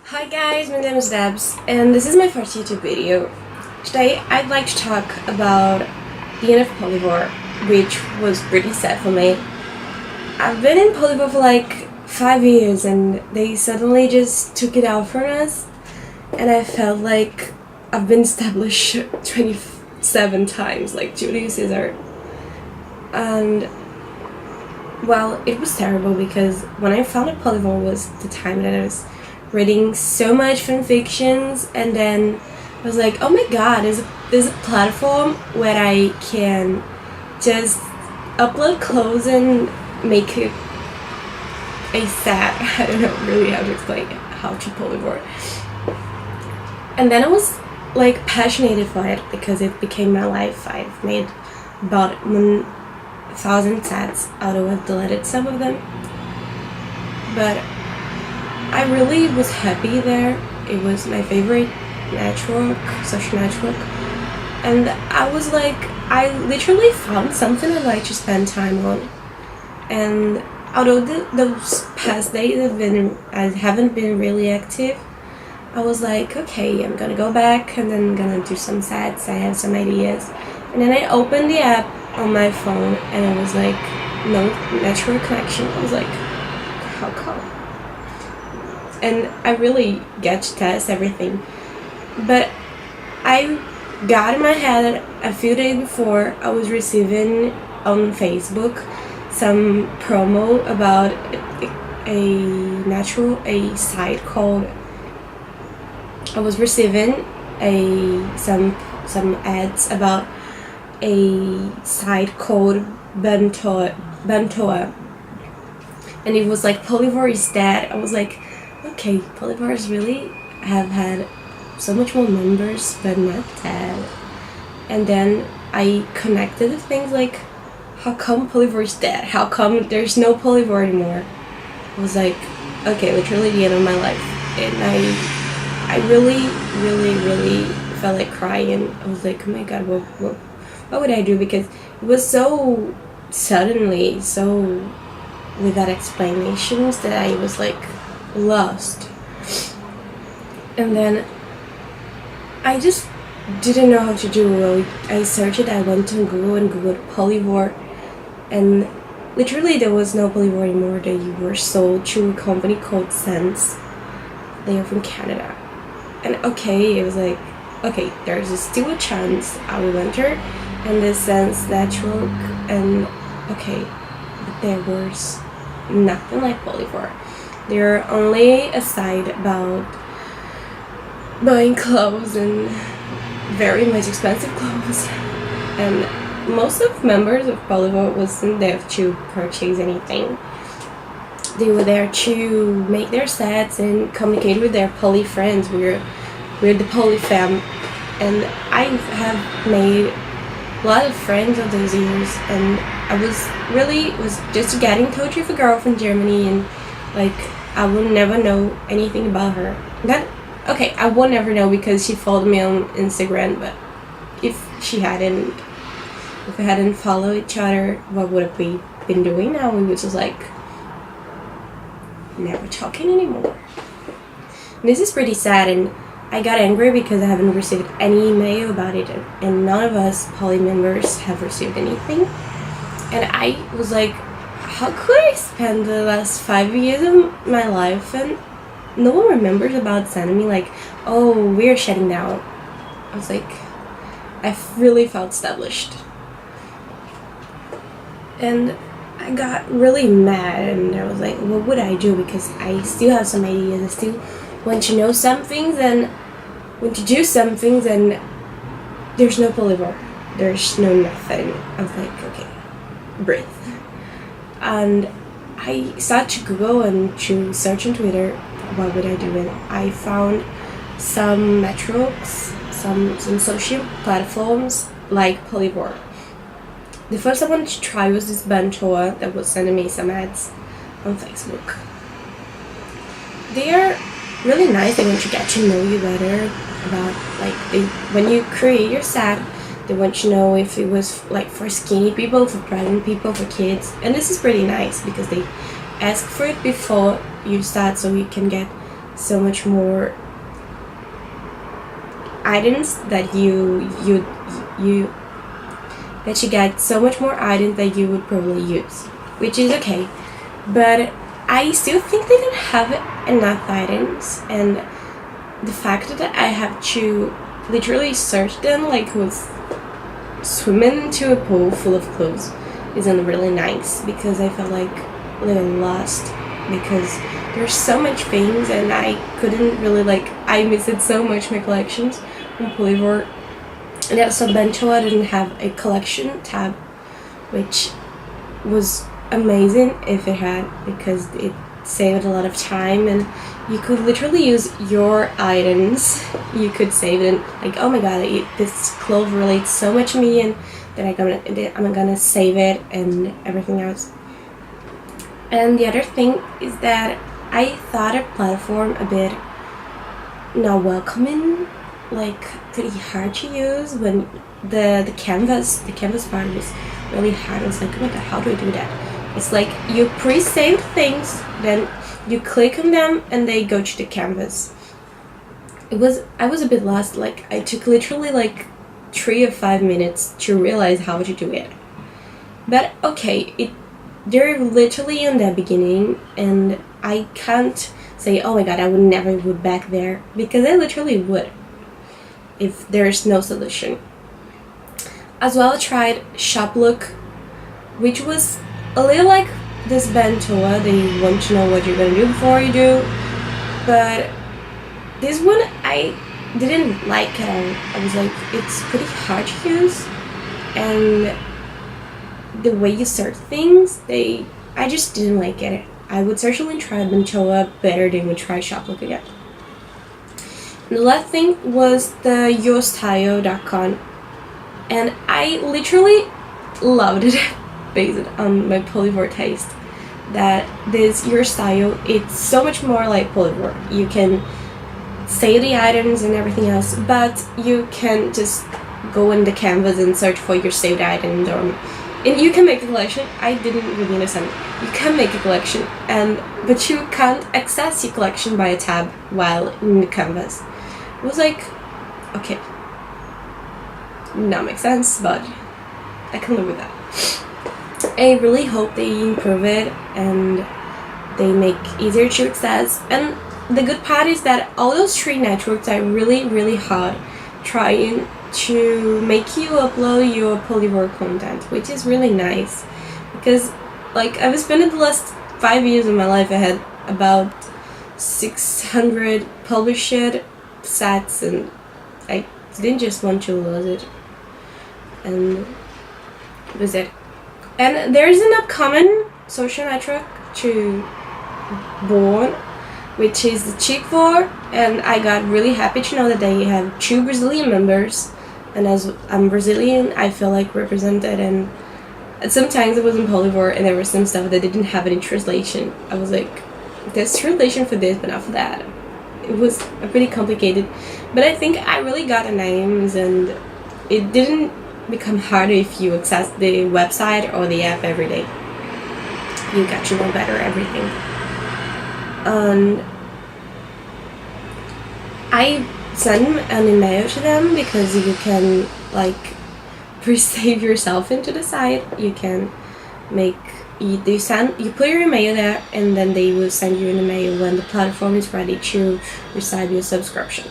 Hi guys, my name is Debs, and this is my first YouTube video. Today I'd like to talk about the End of Polyvore, which was pretty sad for me. I've been in Polyvore for like 5 years and they suddenly just took it out from us, and I felt like I've been established 27 times, like Julius Caesar. And well, it was terrible because when I found out Polyvore was the time that I was reading so much fan fictions, and then I was like, oh my god, there's a platform where I can just upload clothes and make it a set. I don't know really how to explain how to Polyvore. And then I was like passionate for it because it became my life. I've made about 1,000 sets, although I've deleted some of them. But I really was happy there. It was my favorite network, social network. And I was like, I literally found something I like to spend time on. And although those past days I haven't been really active, I was like, okay, I'm gonna go back and then I'm gonna do some sets. I have some ideas. And then I opened the app on my phone and I was like, no network connection. I was like, how come? And I really get to test everything. But I got in my head a few days before I was receiving on Facebook some promo about a site called, I was receiving some ads about a site called Bantoa, and it was like Polyvore is dead. I was like, okay, Polyvores really have had so much more members but not dead. And then I connected the things like, how come Polyvore is dead? How come there's no Polyvore anymore? I was like, okay, literally the end of my life. And I really felt like crying. I was like, oh my god, what would I do? Because it was so suddenly, so without explanations, that I was like lost. And then I just didn't know how to do. I searched it, I went to Google and googled Polyvore, and literally there was no Polyvore anymore. They were sold to a company called Sense. They are from Canada. And okay, it was like, okay, there's still a chance I will enter in the Sense network, and okay, but there was nothing like Polyvore. They're only a site about buying clothes, and very much expensive clothes. And most of members of Polyvore wasn't there to purchase anything. They were there to make their sets and communicate with their poly friends. We're the poly fam, and I have made a lot of friends of those years. And I was just getting in touch with a girl from Germany, and like I will never know anything about her. Okay, I will never know because she followed me on Instagram, but if we hadn't followed each other, what would we been doing now? We were just like never talking anymore. And this is pretty sad, and I got angry because I haven't received any email about it, and none of us poly members have received anything. And I was like, how could I spend the last 5 years of my life and no one remembers about sending me like, oh, we're shutting down. I was like, I really felt established. And I got really mad, and I was like, what would I do? Because I still have some ideas. I still want to know some things and want to do some things, and there's no Polyvore. There's no nothing. I was like, okay, breathe. And I started to Google and to search on Twitter, what would I do? And I found some networks, some social platforms like Polyvore. The first I wanted to try was this Bantoa that was sending me some ads on Facebook. They are really nice. They want to get to know you better about, like, when you create your set, they want to know if it was like for skinny people, for pregnant people, for kids. And this is pretty nice because they ask for it before you start, so you can get so much more items that you get so much more items that you would probably use, which is okay. But I still think they don't have enough items, and the fact that I have to literally search them like was swimming into a pool full of clothes isn't really nice, because I felt like a little lost, because there's so much things and I couldn't really I missed so much my collections on Polyvore. And also Bentoa didn't have a collection tab, which was amazing if it had, because it saved a lot of time and you could literally use your items. You could save it and oh my god, this clothes relates so much to me, and then I'm gonna save it and everything else. And the other thing is that I thought a platform a bit not welcoming, pretty hard to use. When the canvas part was really hard. I was like, oh my god, how do I do that? It's like you pre-saved things, then you click on them and they go to the canvas. I was a bit lost. I took literally 3 or 5 minutes to realize how to do it. But okay, they're literally in the beginning, and I can't say, oh my god, I would never go back there, because I literally would if there's no solution. As well, I tried Shop Look, which was a little like this Bentoa. They want to know what you're gonna do before you do, but this one I didn't like at all. I was like, it's pretty hard to use, and the way you search things, I just didn't like it. I would certainly try Bentoa better than would try Shop Look again. And the last thing was the yourstyle.com, and I literally loved it based on my Polyvore taste. That this Your Style, it's so much more like Polyvore. You can save the items and everything else, but you can just go in the canvas and search for your saved items, and you can make a collection. I didn't really understand. You can make a collection, but you can't access your collection by a tab while in the canvas. It was like, okay, not make sense, but I can live with that. I really hope they improve it and they make easier to access. And the good part is that all those 3 networks are really, really hard trying to make you upload your Polyvore content, which is really nice, because I've spent the last 5 years of my life, I had about 600 published sets, and I didn't just want to lose it, and that was it. And there's an upcoming social network to born, which is the Chickvore, and I got really happy to know that they have 2 Brazilian members, and as I'm Brazilian, I feel represented. And sometimes it was in Polyvore and there was some stuff that didn't have any translation. I was like, there's translation for this but not for that. It was pretty complicated, but I think I really got the names, and it didn't become harder if you access the website or the app every day. You got to know better everything. I send an email to them, because you can pre-save yourself into the site. You can you put your email there, and then they will send you an email when the platform is ready to receive your subscription.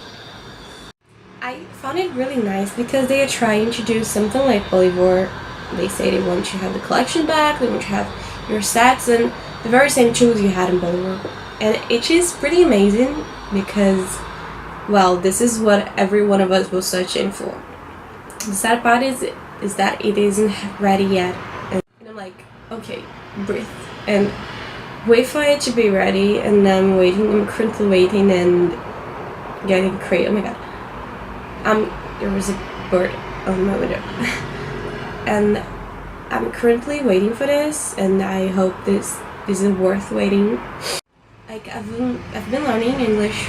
I found it really nice because they are trying to do something like Polyvore. They say they want to have the collection back, they want to have your sets and the very same tools you had in Polyvore. And it is pretty amazing, because, well, this is what every one of us was searching for. The sad part is that it isn't ready yet. And I'm like, okay, breathe and wait for it to be ready. And I'm waiting, I'm currently waiting and getting crazy. Oh my god. There was a bird on my window. And I'm currently waiting for this, and I hope this is worth waiting. I've been learning English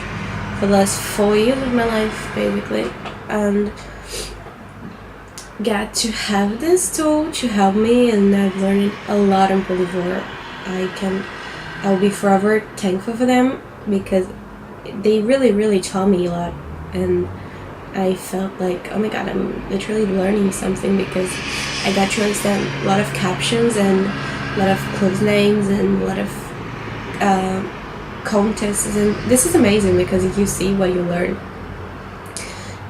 for the last 4 years of my life, basically, and got to have this tool to help me, and I've learned a lot in Polyvore. I'll be forever thankful for them, because they really taught me a lot, and I felt like, oh my god, I'm literally learning something, because I got to understand a lot of captions and a lot of clothes names and a lot of contests, and this is amazing because you see what you learn.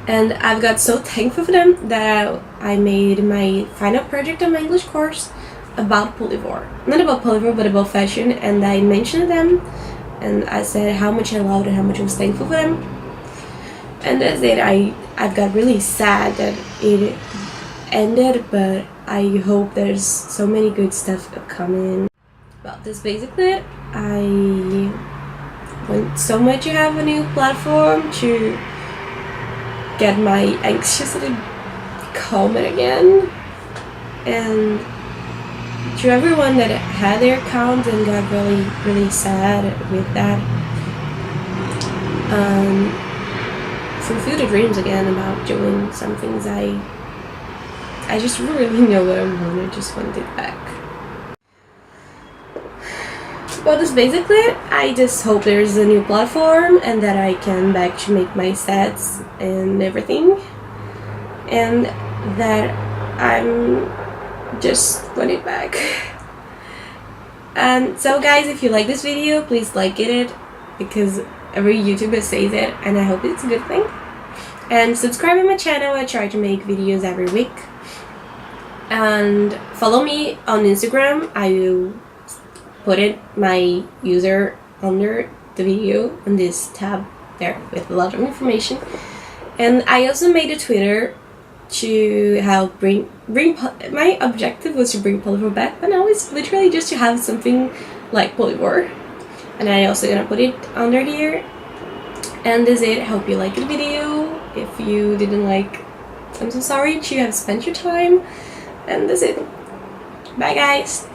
And I've got so thankful for them that I made my final project on my English course about Polyvore. Not about Polyvore, but about fashion, and I mentioned them, and I said how much I loved and how much I was thankful for them. And that's it. I've got really sad that it ended, but I hope there's so many good stuff coming. Well, that's basically it. I want so much to have a new platform to get my anxiety calm again, and to everyone that had their account and got really sad with that, fulfill the dreams again about doing some things I just really know what I want. I just want it back. Well, that's basically it. I just hope there's a new platform and that I can back to make my sets and everything, and that I'm just want it back. And so guys, if you like this video, please like it, because every YouTuber says it, and I hope it's a good thing. And subscribe to my channel. I try to make videos every week. And follow me on Instagram. I will put my user under the video in this tab there with a lot of information. And I also made a Twitter to help bring my objective was to bring Polyvore back, but now it's literally just to have something like Polyvore. And I also gonna put it under here. And that's it. I hope you liked the video. If you didn't like, I'm so sorry to have spent your time. And that's it. Bye guys.